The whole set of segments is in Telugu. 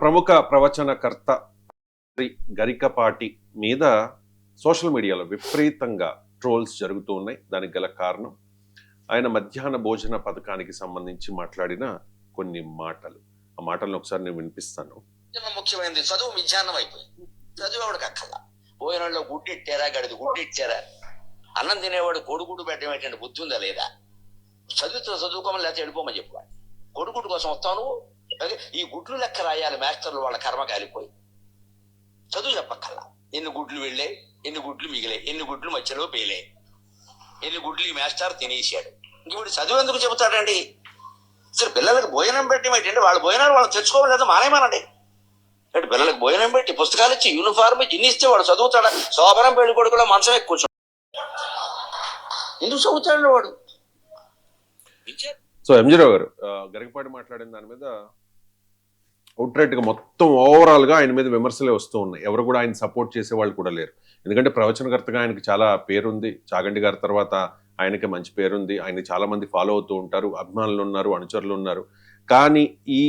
ప్రముఖ ప్రవచనకర్త శ్రీ గరికపాటి మీద సోషల్ మీడియాలో విపరీతంగా ట్రోల్స్ జరుగుతూ ఉన్నాయి. దానికి గల కారణం ఆయన మధ్యాహ్న భోజన పథకానికి సంబంధించి మాట్లాడిన కొన్ని మాటలు. ఆ మాటలను ఒకసారి నేను వినిపిస్తాను. ముఖ్యమైనది చదువు మిథ్యాన్నం అయిపోయింది. చదువు ఎవడికి అక్కల భోజనంలో గుడ్డిట్టారా, గడిది గుడ్డిచ్చారా, అన్నం తినేవాడు కొడుకుడు పెట్టడం ఏంటంటే బుద్ధి ఉందా లేదా? చదువుకోమని లేకపోతే వెళ్ళిపోమని చెప్పాడు. కొడుకుడు కోసం వస్తాను, ఈ గుడ్లు లెక్క రాయాలి మాస్టర్లు, వాళ్ళ కర్మ కాలిపోయి చదువు చెప్పక్కల్లా. ఎన్ని గుడ్లు వెళ్ళే, ఎన్ని గుడ్లు మిగిలే, ఎన్ని గుడ్లు మధ్యలో పేలే, ఎన్ని గుడ్లు ఈ మాస్టర్ తినేసాడు. ఇంక చదువు ఎందుకు చెబుతాడండి? అసలు పిల్లలకు భోజనం పెట్టడం ఏంటంటే వాళ్ళ భోజనాలు వాళ్ళు తెచ్చుకోవాలి, మానేమానండి. అంటే పిల్లలకు భోజనం పెట్టి పుస్తకాలు ఇచ్చి యూనిఫార్మ్ ఇచ్చి ఇన్ని ఇస్తే వాడు చదువుతాడా? శోభనం పెళ్లి కొడుకులో మంచం ఎక్కువ కూర్చో ఎందుకు చదువుతాడు వాడు? సో ఎంజీ రావు గారు గరికపాటి మాట్లాడిన దాని మీద అవుట్రైట్ గా మొత్తం ఓవరాల్ గా ఆయన మీద విమర్శలే వస్తూ ఉన్నాయి. ఎవరు కూడా ఆయన సపోర్ట్ చేసే వాళ్ళు కూడా లేరు. ఎందుకంటే ప్రవచనకర్తగా ఆయనకి చాలా పేరుంది. చాగంటి గారి తర్వాత ఆయనకి మంచి పేరుంది. ఆయన చాలా మంది ఫాలో అవుతూ ఉంటారు, అభిమానులు ఉన్నారు, అనుచరులు ఉన్నారు. కానీ ఈ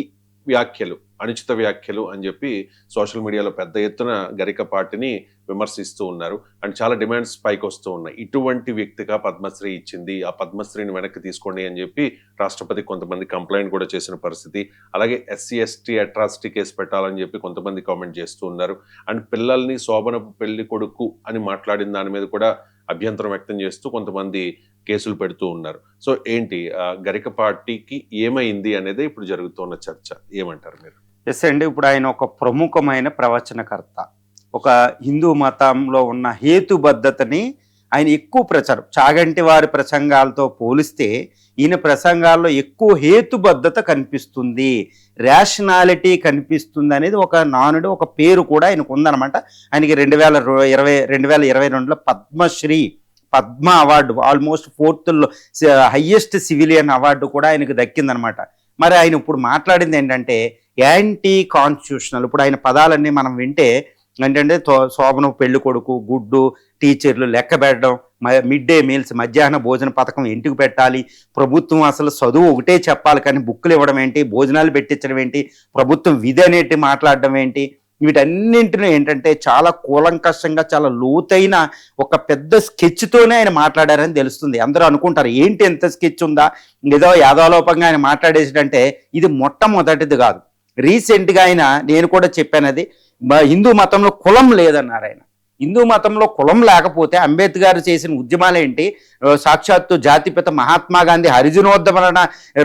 వ్యాఖ్యలు, అనుచిత వ్యాఖ్యలు అని చెప్పి సోషల్ మీడియాలో పెద్ద ఎత్తున గరికపాటిని విమర్శిస్తూ ఉన్నారు. అండ్ చాలా డిమాండ్స్ పైకి వస్తూ ఉన్నాయి. ఇటువంటి వ్యక్తిగా పద్మశ్రీ ఇచ్చింది, ఆ పద్మశ్రీని వెనక్కి తీసుకోండి అని చెప్పి రాష్ట్రపతి కొంతమంది కంప్లైంట్ కూడా చేసిన పరిస్థితి. అలాగే ఎస్సీ ఎస్టీ అట్రాసిటీ కేసు పెట్టాలని చెప్పి కొంతమంది కామెంట్ చేస్తూ ఉన్నారు. అండ్ పిల్లల్ని శోభనపు పెళ్లి కొడుకు అని మాట్లాడిన దాని మీద కూడా అభ్యంతరం వ్యక్తం చేస్తూ కొంతమంది కేసులు పెడుతూ ఉన్నారు. సో ఏంటి గరికపాటికి ఏమైంది అనేది ఇప్పుడు జరుగుతున్న చర్చ. ఏమంటారు మీరు? ఎస్ అండి, ఇప్పుడు ఆయన ఒక ప్రముఖమైన ప్రవచనకర్త. ఒక హిందూ మతంలో ఉన్న హేతుబద్ధతని ఆయన ఎక్కువ ప్రచారం, చాగంటి వారి ప్రసంగాలతో పోలిస్తే ఈయన ప్రసంగాల్లో ఎక్కువ హేతుబద్ధత కనిపిస్తుంది, రేషనాలిటీ కనిపిస్తుంది అనేది ఒక నానుడు, ఒక పేరు కూడా ఆయనకు ఉందన్నమాట. ఆయనకి 2022లో Padma award, almost 4th highest civilian award కూడా ఆయనకు దక్కిందనమాట. మరి ఆయన ఇప్పుడు మాట్లాడింది ఏంటంటే యాంటీ కాన్స్టిట్యూషనల్. ఇప్పుడు ఆయన పదాలన్నీ మనం వింటే ఏంటంటే శోభనం పెళ్లి కొడుకు, గుడ్డు, టీచర్లు లెక్క పెట్టడం, మిడ్ డే మీల్స్ మధ్యాహ్న భోజన పథకం ఇంటికి పెట్టాలి, ప్రభుత్వం అసలు చదువు ఒకటే చెప్పాలి కానీ బుక్కులు ఇవ్వడం ఏంటి, భోజనాలు పెట్టించడం ఏంటి, ప్రభుత్వం విధి అనేటి మాట్లాడడం ఏంటి, వీటన్నింటినీ ఏంటంటే చాలా కూలంకషంగా చాలా లోతైన ఒక పెద్ద స్కెచ్తోనే ఆయన మాట్లాడారని తెలుస్తుంది. అందరూ అనుకుంటారు ఏంటి ఎంత స్కెచ్ ఉందా, ఏదో యాదవలోపంగా ఆయన మాట్లాడేసిడంటే ఇది మొట్టమొదటిది కాదు. రీసెంట్గా ఆయన, నేను కూడా చెప్పాను, అది హిందూ మతంలో కులం లేదన్నారు ఆయన. హిందూ మతంలో కులం లేకపోతే అంబేద్కర్ చేసిన ఉద్యమాలేంటి, సాక్షాత్తు జాతిపిత మహాత్మా గాంధీ హరిజనోద్ధరణ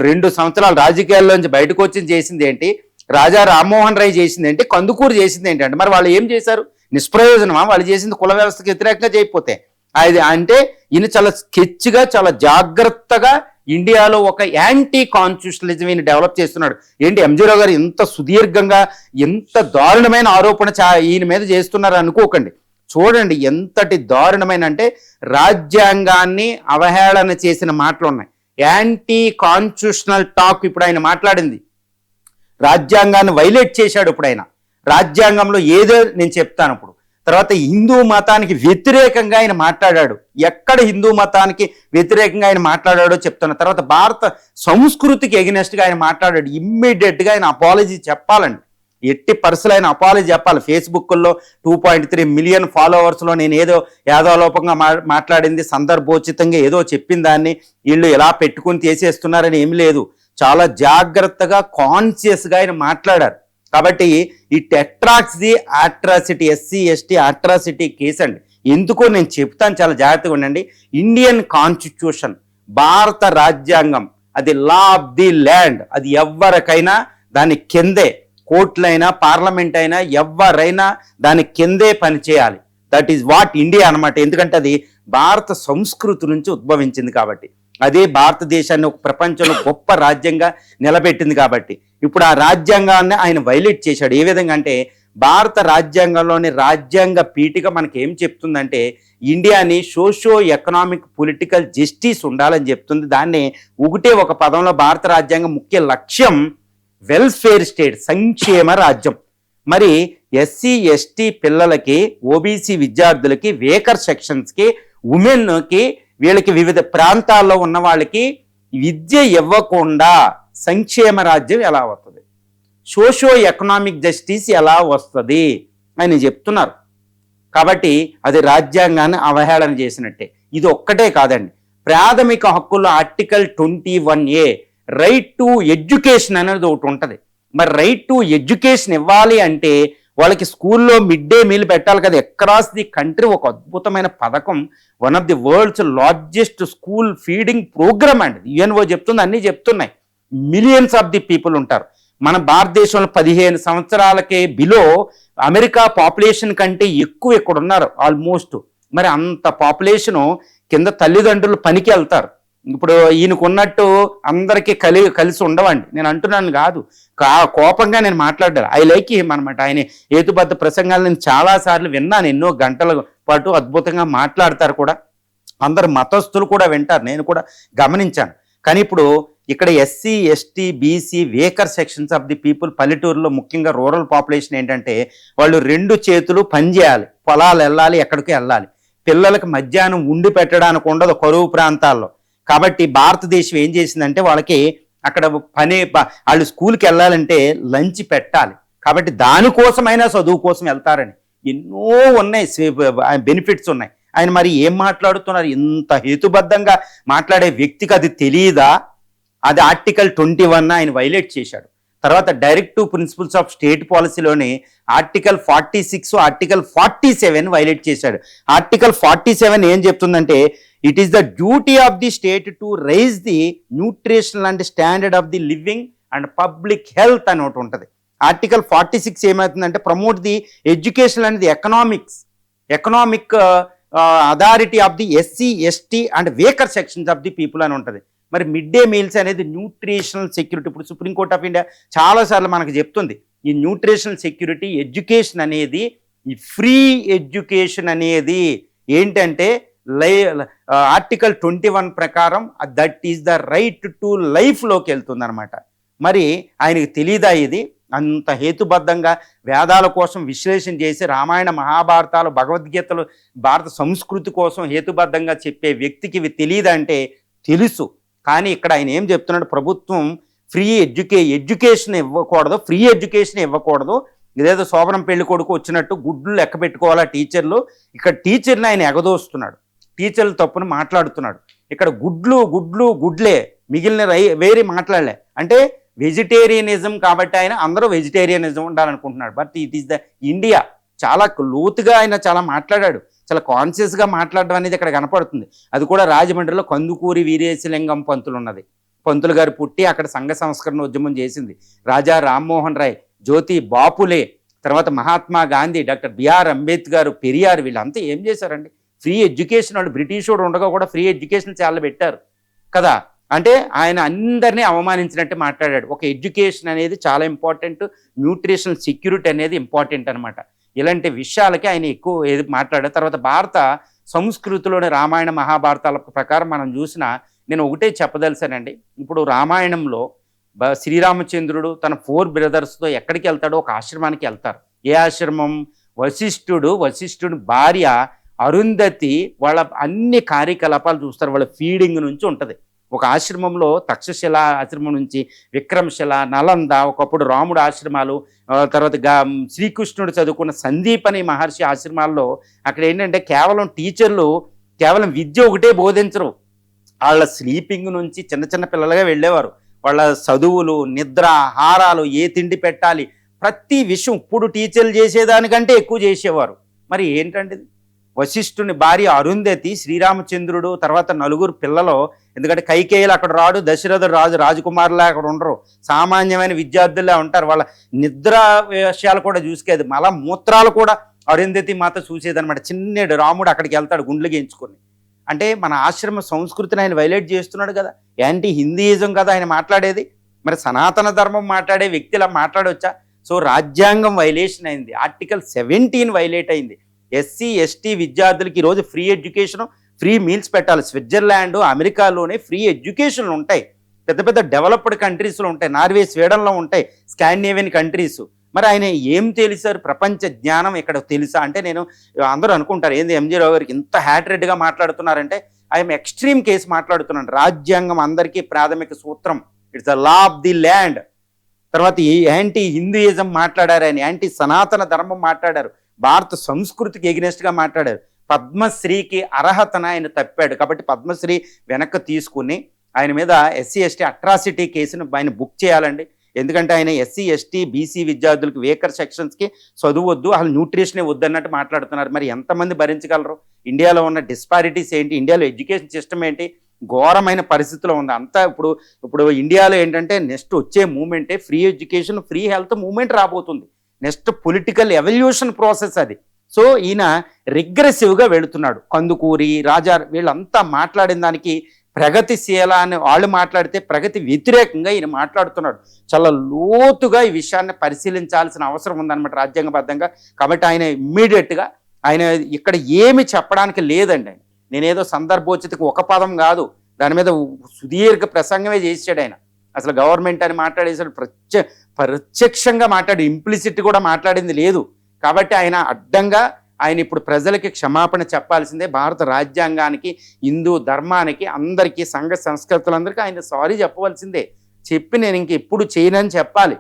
2 సంవత్సరాలు రాజకీయాల్లోంచి బయటకు వచ్చి చేసింది ఏంటి, రాజా రామ్మోహన్ రాయ్ చేసింది ఏంటి, కందుకూరు చేసింది ఏంటంటే మరి వాళ్ళు ఏం చేశారు? నిష్ప్రయోజనమా? వాళ్ళు చేసింది కుల వ్యవస్థకి వ్యతిరేకంగా చేయకపోతే. అది అంటే ఈయన చాలా స్కెచ్గా చాలా జాగ్రత్తగా ఇండియాలో ఒక యాంటీ కాన్స్టిట్యూషనలిజం ఈయన డెవలప్ చేస్తున్నాడు. ఏంటి ఎంజీ రావు గారు ఇంత సుదీర్ఘంగా ఎంత దారుణమైన ఆరోపణ ఈయన మీద చేస్తున్నారు అనుకోకండి. చూడండి ఎంతటి దారుణమైన అంటే రాజ్యాంగాన్ని అవహేళన చేసిన మాటలు ఉన్నాయి. యాంటీ కాన్స్టిట్యూషనల్ టాక్ ఇప్పుడు ఆయన మాట్లాడింది. రాజ్యాంగాన్ని వైలేట్ చేశాడు. ఇప్పుడు ఆయన రాజ్యాంగంలో ఏదో నేను చెప్తాను ఇప్పుడు. తర్వాత హిందూ మతానికి వ్యతిరేకంగా ఆయన మాట్లాడాడు. ఎక్కడ హిందూ మతానికి వ్యతిరేకంగా ఆయన మాట్లాడాడో చెప్తాను. తర్వాత భారత సంస్కృతికి ఎగనెస్ట్గా ఆయన మాట్లాడాడు. ఇమ్మీడియట్గా ఆయన అపాలజీ చెప్పాలండి. ఎట్టి పరిస్థితులు ఆయన అపాలజీ చెప్పాలి. ఫేస్బుక్లో 2.3 మిలియన్ ఫాలోవర్స్లో నేను ఏదో యాదవలోపంగా మాట్లాడింది, సందర్భోచితంగా ఏదో చెప్పిన దాన్ని వీళ్ళు ఎలా పెట్టుకుని తీసేస్తున్నారని ఏమి లేదు. చాలా జాగ్రత్తగా కాన్షియస్గా ఆయన మాట్లాడారు. కాబట్టి it attracts the atrocity, SC ST atrocity case అండి. ఎందుకో నేను చెప్తాను, చాలా జాగ్రత్తగా ఉండండి. ఇండియన్ కాన్స్టిట్యూషన్, భారత రాజ్యాంగం, అది లా ఆఫ్ ది ల్యాండ్. అది ఎవరికైనా దాని కిందే, కోర్టులైనా పార్లమెంట్ అయినా ఎవరైనా దాని కిందే పనిచేయాలి. దట్ ఈజ్ వాట్ ఇండియా అనమాట. ఎందుకంటే అది భారత సంస్కృతి నుంచి ఉద్భవించింది కాబట్టి, అదే భారతదేశాన్ని ఒక ప్రపంచంలో గొప్ప రాజ్యంగా నిలబెట్టింది కాబట్టి. ఇప్పుడు ఆ రాజ్యాంగాన్ని ఆయన వైలేట్ చేశాడు. ఏ విధంగా అంటే భారత రాజ్యాంగంలోని రాజ్యాంగ పీఠిక మనకి ఏం చెప్తుందంటే ఇండియాని సోషో ఎకనామిక్ పొలిటికల్ జస్టిస్ ఉండాలని చెప్తుంది. దాన్ని ఒక పదంలో భారత రాజ్యాంగం ముఖ్య లక్ష్యం వెల్ఫేర్ స్టేట్, సంక్షేమ రాజ్యం. మరి ఎస్సీ ఎస్టీ పిల్లలకి, ఓబీసీ విద్యార్థులకి, వేకర్ సెక్షన్స్కి, ఉమెన్కి, వీళ్ళకి వివిధ ప్రాంతాల్లో ఉన్న వాళ్ళకి విద్య ఇవ్వకుండా సంక్షేమ రాజ్యం ఎలా అవుతుంది? సోషో ఎకనామిక్ జస్టిస్ ఎలా వస్తుంది అని చెప్తున్నారు. కాబట్టి అది రాజ్యాంగాన్ని అవహేళన చేసినట్టే. ఇది ఒక్కటే కాదండి, ప్రాథమిక హక్కుల్లో article 21A right to education అనేది ఒకటి ఉంటుంది. మరి రైట్ టు ఎడ్యుకేషన్ ఇవ్వాలి అంటే వాళ్ళకి స్కూల్లో మిడ్ డే మీల్ పెట్టాలి కదా. అక్రాస్ ది కంట్రీ ఒక అద్భుతమైన పథకం, one of the world's largest school feeding programme అండి. యుఎన్ఓ చెప్తుంది, అన్నీ చెప్తున్నాయి. మిలియన్స్ ఆఫ్ ది పీపుల్ ఉంటారు. మన భారతదేశంలో 15 సంవత్సరాలకే బిలో అమెరికా పాపులేషన్ కంటే ఎక్కువ ఇక్కడ ఉన్నారు ఆల్మోస్ట్. మరి అంత పాపులేషను కింద తల్లిదండ్రులు పనికి వెళ్తారు. ఇప్పుడు ఈయనకున్నట్టు అందరికీ కలిసి ఉండవండి, నేను అంటున్నాను కాదు, కోపంగా నేను మాట్లాడాను. ఐ లైక్ హిమ్ అనమాట. ఆయన హేతుబద్ధ ప్రసంగాలు నేను చాలాసార్లు విన్నాను, ఎన్నో గంటల పాటు అద్భుతంగా మాట్లాడతారు కూడా. అందరు మతస్థులు కూడా వింటారు, నేను కూడా గమనించాను. కానీ ఇప్పుడు ఇక్కడ SC ST BC weaker sections of the people, పల్లెటూరులో ముఖ్యంగా రూరల్ పాపులేషన్ ఏంటంటే వాళ్ళు 2 చేతులు పని చేయాలి, పొలాలు వెళ్ళాలి, ఎక్కడికి వెళ్ళాలి. పిల్లలకు మధ్యాహ్నం ఉండి పెట్టడానికి ఉండదు కరువు ప్రాంతాల్లో. కాబట్టి భారతదేశం ఏం చేసిందంటే వాళ్ళకి అక్కడ వాళ్ళు స్కూల్కి వెళ్ళాలంటే లంచ్ పెట్టాలి. కాబట్టి దానికోసమైనా చదువు కోసం వెళ్తారని ఎన్నో ఉన్నాయి, బెనిఫిట్స్ ఉన్నాయి. ఆయన మరి ఏం మాట్లాడుతున్నారు? ఇంత హేతుబద్ధంగా మాట్లాడే వ్యక్తికి అది తెలియదా? అది ఆర్టికల్ 21 ఆయన వైలేట్ చేశాడు. తర్వాత డైరెక్టివ్ ప్రిన్సిపల్స్ ఆఫ్ స్టేట్ పాలసీలోని ఆర్టికల్ 46 ఆర్టికల్ 47 వైలేట్ చేశాడు. ఆర్టికల్ 47 ఏం చెప్తుందంటే it is the duty of the state to raise the nutritional and standard of the living and public health అని ఒకటి ఉంటుంది. ఆర్టికల్ 46 ఏమవుతుందంటే promote the education and the economic authority of the SC ST and weaker sections of the people అని ఉంటుంది. మరి మిడ్ డే మీల్స్ అనేది న్యూట్రిషనల్ సెక్యూరిటీ. ఇప్పుడు సుప్రీంకోర్ట్ ఆఫ్ ఇండియా చాలాసార్లు మనకు చెప్తుంది ఈ న్యూట్రిషనల్ సెక్యూరిటీ ఎడ్యుకేషన్ అనేది, ఈ ఫ్రీ ఎడ్యుకేషన్ అనేది ఏంటంటే ఆర్టికల్ 21 ప్రకారం that is the right to లైఫ్లోకి వెళ్తుంది అనమాట. మరి ఆయనకు తెలీదా ఇది? అంత హేతుబద్ధంగా వేదాల కోసం విశ్లేషణ చేసి రామాయణ మహాభారతాలు భగవద్గీతలు భారత సంస్కృతి కోసం హేతుబద్ధంగా చెప్పే వ్యక్తికి ఇవి తెలియదంటే తెలుసు. కానీ ఇక్కడ ఆయన ఏం చెప్తున్నాడు? ప్రభుత్వం ఫ్రీ ఎడ్యుకేషన్ ఇవ్వకూడదు, ఫ్రీ ఎడ్యుకేషన్ ఇవ్వకూడదు. ఇదేదో శోభనం పెళ్లి కొడుకు వచ్చినట్టు గుడ్లు లెక్క పెట్టుకోవాలా టీచర్లు. ఇక్కడ టీచర్ని ఆయన ఎగదోస్తున్నాడు, టీచర్ల తప్పును మాట్లాడుతున్నాడు. ఇక్కడ గుడ్లే, మిగిలిన వేరే మాట్లాడలే. అంటే వెజిటేరియనిజం కాబట్టి ఆయన అందరూ వెజిటేరియనిజం ఉండాలనుకుంటున్నాడు. But it is the India. చాలా లోతుగా ఆయన చాలా మాట్లాడాడు, చాలా కాన్షియస్గా మాట్లాడడం అనేది ఇక్కడ కనపడుతుంది. అది కూడా రాజమండ్రిలో కందుకూరి వీరేశలింగం పంతులు ఉన్నది. పంతులు గారు పుట్టి అక్కడ సంఘ సంస్కరణ ఉద్యమం చేసింది. రాజా రామ్మోహన్ రాయ్, జ్యోతి బాపులే, తర్వాత మహాత్మా గాంధీ, డాక్టర్ బిఆర్ అంబేద్కర్, పెరియార్, వీళ్ళంతా ఏం చేశారండి? Free education. వాళ్ళు బ్రిటిష్ వాడు ఉండగా కూడా ఫ్రీ ఎడ్యుకేషన్ చాలా పెట్టారు కదా. అంటే ఆయన అందరినీ అవమానించినట్టు మాట్లాడాడు. ఒక ఎడ్యుకేషన్ అనేది చాలా ఇంపార్టెంట్, న్యూట్రిషనల్ సెక్యూరిటీ అనేది ఇంపార్టెంట్ అనమాట. ఇలాంటి విషయాలకి ఆయన ఎక్కువ ఏది మాట్లాడారు. తర్వాత భారత సంస్కృతిలోని రామాయణ మహాభారతాల ప్రకారం మనం చూసినా నేను ఒకటే చెప్పదలిసానండి. ఇప్పుడు రామాయణంలో శ్రీరామచంద్రుడు తన 4 బ్రదర్స్తో ఎక్కడికి వెళ్తాడో ఒక ఆశ్రమానికి వెళ్తారు. ఏ ఆశ్రమం? వశిష్ఠుడు భార్య అరుంధతి వాళ్ళ అన్ని కార్యకలాపాలు చూస్తారు. వాళ్ళ ఫీడింగ్ నుంచి ఉంటుంది. ఒక ఆశ్రమంలో తక్షశిల ఆశ్రమం నుంచి విక్రమశిల, నలంద, ఒకప్పుడు రాముడు ఆశ్రమాలు, తర్వాత శ్రీకృష్ణుడు చదువుకున్న సందీపని మహర్షి ఆశ్రమాల్లో అక్కడ ఏంటంటే కేవలం టీచర్లు కేవలం విద్య ఒకటే బోధించరు. వాళ్ళ స్లీపింగ్ నుంచి చిన్న పిల్లలుగా వెళ్ళేవారు. వాళ్ళ చదువులు, నిద్ర, ఆహారాలు, ఏ తిండి పెట్టాలి, ప్రతి విషయం ఇప్పుడు టీచర్లు చేసేదానికంటే ఎక్కువ చేసేవారు. మరి ఏంటంటే వశిష్ఠుని భార్య అరుంధతి, శ్రీరామచంద్రుడు, తర్వాత 4 పిల్లలు. ఎందుకంటే కైకేయులు అక్కడ రాడు, దశరథుడు రాజకుమారులా అక్కడ ఉండరు, సామాన్యమైన విద్యార్థుల్లా ఉంటారు. వాళ్ళ నిద్ర విషయాలు కూడా చూసుకేది, మూత్రాలు కూడా అరుంధతి మాత చూసేదనమాట. చిన్నడు రాముడు అక్కడికి వెళ్తాడు గుండ్లు గెంచుకొని. అంటే మన ఆశ్రమ సంస్కృతిని ఆయన వైలేట్ చేస్తున్నాడు కదా. యాంటీ హిందూయిజం కదా ఆయన మాట్లాడేది. మరి సనాతన ధర్మం మాట్లాడే వ్యక్తిలా మాట్లాడవచ్చా? సో రాజ్యాంగం వైలేషన్ అయింది, ఆర్టికల్ 17 వైలేట్ అయింది. ఎస్సీ ఎస్టీ విద్యార్థులకి ఈరోజు ఫ్రీ ఎడ్యుకేషన్, ఫ్రీ మీల్స్ పెట్టాలి. స్విట్జర్లాండ్, అమెరికాలోనే ఫ్రీ ఎడ్యుకేషన్లు ఉంటాయి. పెద్ద డెవలప్డ్ కంట్రీస్లో ఉంటాయి, నార్వే, స్వీడన్లో ఉంటాయి, స్కాండినేవియన్ కంట్రీస్. మరి ఆయన ఏం తెలిసారు? ప్రపంచ జ్ఞానం ఇక్కడ తెలుసా అంటే నేను అందరూ అనుకుంటారు ఏంది ఎంజీ రావు గారికి ఇంత హ్యాట్రెడ్గా మాట్లాడుతున్నారంటే ఆయన ఎక్స్ట్రీమ్ కేసు మాట్లాడుతున్నాను. రాజ్యాంగం అందరికీ ప్రాథమిక సూత్రం, it's the law of the land. తర్వాత ఈ యాంటీ హిందూయిజం మాట్లాడారు, ఆయన యాంటీ సనాతన ధర్మం మాట్లాడారు, భారత సంస్కృతికి ఎగ్నెస్ట్గా మాట్లాడారు. పద్మశ్రీకి అర్హతను ఆయన తప్పాడు కాబట్టి పద్మశ్రీ వెనక్కి తీసుకుని ఆయన మీద ఎస్సీ ఎస్టీ అట్రాసిటీ కేసును ఆయన బుక్ చేయాలండి. ఎందుకంటే ఆయన ఎస్సీ ఎస్టీ బీసీ విద్యార్థులకు వేకర్ సెక్షన్స్కి చదువు వద్దు, అసలు న్యూట్రిషనే వద్దు అన్నట్టు మాట్లాడుతున్నారు. మరి ఎంతమంది భరించగలరు? ఇండియాలో ఉన్న డిస్పారిటీస్ ఏంటి, ఇండియాలో ఎడ్యుకేషన్ సిస్టమ్ ఏంటి, ఘోరమైన పరిస్థితిలో ఉంది అంతా. ఇప్పుడు ఇండియాలో ఏంటంటే నెక్స్ట్ వచ్చే మూమెంటే free education free health movement రాబోతుంది. నెక్స్ట్ పొలిటికల్ ఎవల్యూషన్ ప్రాసెస్ అది. సో ఈయన రిగ్రెసివ్గా వెళుతున్నాడు. కందుకూరి, రాజా వీళ్ళంతా మాట్లాడిన దానికి ప్రగతిశీల అని వాళ్ళు మాట్లాడితే ప్రగతి వ్యతిరేకంగా ఈయన మాట్లాడుతున్నాడు. చాలా లోతుగా ఈ విషయాన్ని పరిశీలించాల్సిన అవసరం ఉందన్నమాట రాజ్యాంగబద్ధంగా. కాబట్టి ఆయన ఇమ్మీడియట్గా ఆయన ఇక్కడ ఏమి చెప్పడానికి లేదండి. ఆయన నేనేదో సందర్భోచితకు ఒక పదం కాదు, దాని మీద సుదీర్ఘ ప్రసంగమే చేసాడు ఆయన. అసలు గవర్నమెంట్ అని మాట్లాడేసాడు, ప్రత్యక్షంగా మాట్లాడి ఇంప్లిసిట్ కూడా మాట్లాడింది లేదు. కాబట్టి ఆయన అడ్డంగా ఆయన ఇప్పుడు ప్రజలకి క్షమాపణ చెప్పాల్సిందే. భారత రాజ్యాంగానికి, హిందూ ధర్మానికి, అందరికీ, సంఘ సంస్కృతులందరికీ ఆయన సారీ చెప్పవలసిందే. చెప్పి నేను ఇంక ఎప్పుడు చేయనని చెప్పాలి.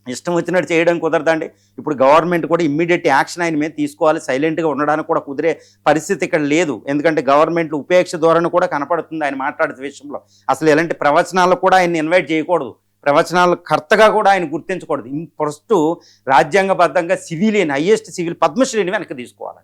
ఇష్టం వచ్చినట్టు చేయడం కుదరదండి. ఇప్పుడు గవర్నమెంట్ కూడా ఇమ్మీడియట్ యాక్షన్ ఆయన మీద తీసుకోవాలి. సైలెంట్గా ఉండడానికి కూడా కుదిరే పరిస్థితి ఇక్కడ లేదు. ఎందుకంటే గవర్నమెంట్ ఉపేక్ష ధోరణి కూడా కనపడుతుంది ఆయన మాట్లాడే విషయంలో. అసలు ఎలాంటి ప్రవచనాలు కూడా ఆయన ఇన్వైట్ చేయకూడదు, ప్రవచనాలు కర్తగా కూడా ఆయన గుర్తించకూడదు. ఫస్ట్ రాజ్యాంగబద్ధంగా సివిలియన్, హైయెస్ట్ సివిల్ పద్మశ్రీని వెనక్కి తీసుకోవాలి.